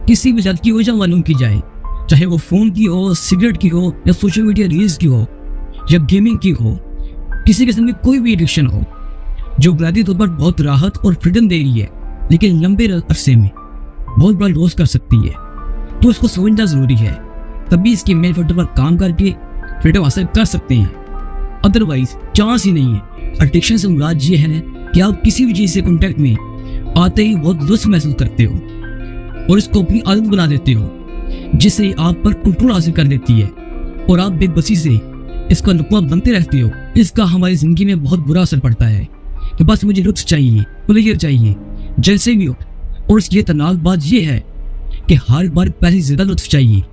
किसी भी जात की वजह मालूम की जाए, चाहे वो फ़ोन की हो, सिगरेट की हो, या सोशल मीडिया रील्स की हो, या गेमिंग की हो, किसी किस्म की कोई भी एडिक्शन हो जो बुनियादी तौर पर बहुत राहत और फ्रीडम दे रही है लेकिन लंबे अरसे में बहुत बड़ा लॉस कर सकती है, तो उसको समझना ज़रूरी है। तभी इसके मेन फैक्टर पर काम करके फ्रीडम हासिल कर सकते हैं, अदरवाइज चांस ही नहीं है। एडिक्शन से मुराद ये है कि आप किसी भी चीज़ से कॉन्टैक्ट में आते ही बहुत लुत्फ महसूस करते हो और इसको अपनी आदत बना देते हो, जिससे आप पर कंट्रोल हासिल कर लेती है और आप बेबसी से इसका नुकमा बनते रहते हो। इसका हमारी ज़िंदगी में बहुत बुरा असर पड़ता है कि बस मुझे लुत्फ चाहिए, प्लेजर चाहिए, जैसे भी हो। और इसकी तनाव बात यह है कि हर बार पैसे ज़्यादा लुत्फ चाहिए,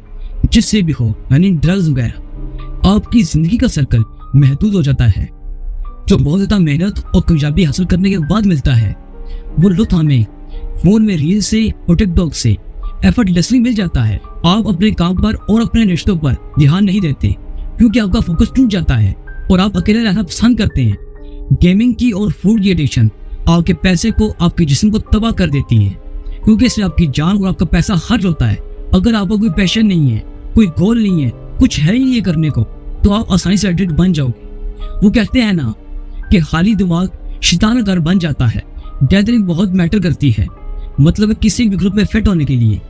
जिससे भी हो, यानी ड्रग्स वगैरह। आपकी ज़िंदगी का सर्कल महदूद हो जाता है। जो बहुत ज़्यादा मेहनत और कामयाबी हासिल करने के बाद मिलता है, वो लुत्फ हमें फ़ोन में रील से और टिकटॉक से एफर्टलेसली मिल जाता है। आप अपने काम पर और अपने रिश्तों पर ध्यान नहीं देते क्योंकि आपका फोकस टूट जाता है और आप अकेले रहना पसंद करते हैं। गेमिंग की और फूड की एडिक्शन आपके पैसे को, आपके जिस्म को तबाह कर देती है क्योंकि इससे आपकी जान और आपका पैसा खर्च होता है। अगर आपको कोई पैशन नहीं है, कोई गोल नहीं है, कुछ है ही नहीं करने को, तो आप आसानी से एडिक्ट बन जाओगे। वो कहते हैं ना कि खाली दिमाग शैतान का घर बन जाता है। गैदरिंग बहुत मैटर करती है, मतलब किसी भी ग्रुप में फिट होने के लिए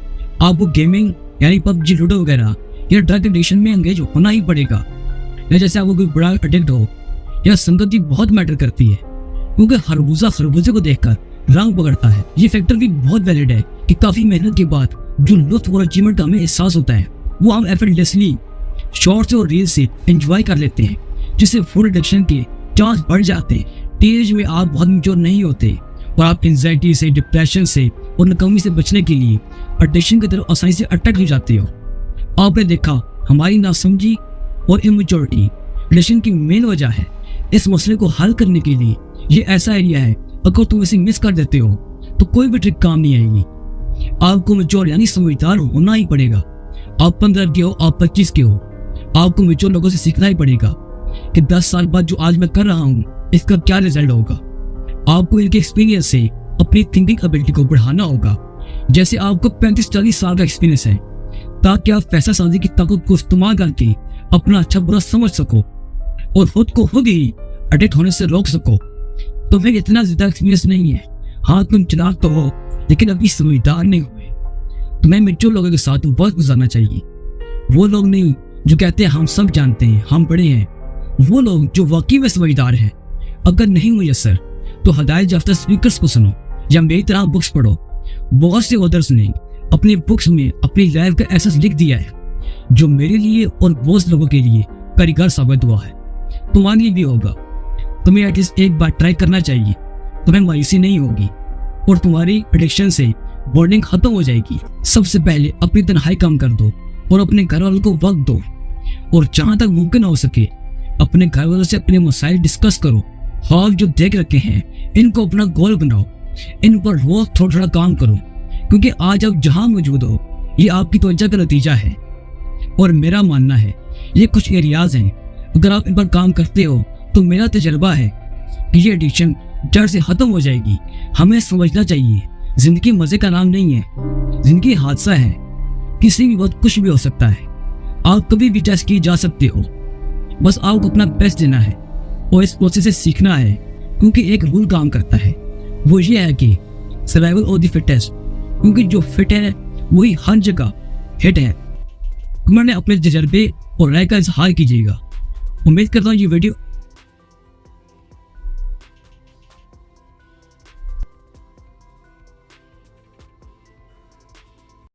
आपको गेमिंग यानी पबजी, लूडो वगैरह या ड्रग एडिक्शन में एंगेज होना ही पड़ेगा। या जैसे आपको कोई बड़ा एडिक्ट हो, या संगत भी बहुत मैटर करती है क्योंकि खरबूजे को देखकर रंग पकड़ता है। ये फैक्टर भी बहुत वैलिड है कि काफ़ी मेहनत के बाद जो लुत्फ और अचीवमेंट का हमें एहसास होता है, वो हम एफर्टलेसली शॉर्ट्स और रील्स से एंजॉय कर लेते हैं, जिससे फूड एडिक्शन के चांस बढ़ जाते हैं। टीनेज में आप बहुत मैच्योर नहीं होते और आप एंजाइटी से, डिप्रेशन से और नाकामी से बचने के लिए एडिक्शन की तरफ आसानी से अट्रैक्ट हो जाते हो। आपने देखा, हमारी नासमझी और इमेच्योरिटी एडिक्शन की मेन वजह है। इस मसले को हल करने के लिए ये ऐसा एरिया है, अगर तुम इसे मिस कर देते हो तो कोई भी ट्रिक काम नहीं आएगी। आपको मैच्योर यानी समझदार होना ही पड़ेगा। आप 15 के हो, आप 25 के हो, आपको मैच्योर लोगों से सीखना ही पड़ेगा कि 10 साल बाद जो आज मैं कर रहा हूँ इसका क्या रिजल्ट होगा। आपको इनके एक्सपीरियंस से अपनी थिंकिंग एबिलिटी को बढ़ाना होगा। जैसे आपको 35-40 साल का एक्सपीरियंस है, ताकि आप पैसा साजी की ताकत को इस्तेमाल करके अपना अच्छा बुरा समझ सको और खुद को खुद ही एडिक्ट होने से रोक सको। तुम्हें इतना ज्यादा एक्सपीरियंस नहीं है, हाँ तुम चालाक तो हो लेकिन अभी समझदार नहीं हुए। तुम्हें मैच्योर लोगों के साथ वक्त गुजारना चाहिए। वो लोग नहीं जो कहते हैं हम सब जानते हैं, हम बड़े हैं, वो लोग जो वाकई में समझदार हैं। अगर नहीं मुयस्सर तो हिदायत याफ्ता स्पीकर्स को सुनो या मेरी तरह बुक्स पढ़ो। बहुत से ऑथर्स ने अपनी बुक्स में अपनी लाइफ का एहसास लिख दिया है जो मेरे लिए और बहुत लोगों के लिए कारगर साबित हुआ है। तुम्हारे लिए भी होगा। तुम्हें एटलीस्ट एक बार ट्राई करना चाहिए, तुम्हें मायूसी नहीं होगी और तुम्हारी एडिक्शन से बॉन्डिंग खत्म हो जाएगी। सबसे पहले अपनी तन्हाई कम कर दो और अपने घर वालों को वक्त दो और जहां तक मुमकिन हो सके अपने घर वालों से अपने मसाइल डिस्कस करो। ख्वाब जो देख रखे हैं इनको अपना गोल बनाओ, इन पर रोज थोड़ा थोड़ा काम करो क्योंकि आज आप जहां मौजूद हो ये आपकी तवज्जो का नतीजा है। और मेरा मानना है ये कुछ एरियाज हैं, अगर आप इन पर काम करते हो तो मेरा तजर्बा है कि ये एडिक्शन जड़ से खत्म हो जाएगी। हमें समझना चाहिए जिंदगी मजे का नाम नहीं है, जिंदगी हादसा है। किसी भी वक्त कुछ भी हो सकता है। आप कभी भी टेस्ट किए जा सकते हो, बस आपको अपना बेस्ट देना है और इस प्रोसेस से सीखना है क्योंकि एक रूल काम करता है, वो ये है कि सर्वाइवल ऑफ द फिटेस्ट, क्योंकि जो फिट है वही हर जगह हिट है। तुमने अपने तजर्बे और राय का इजहार कीजिएगा। उम्मीद करता हूँ ये वीडियो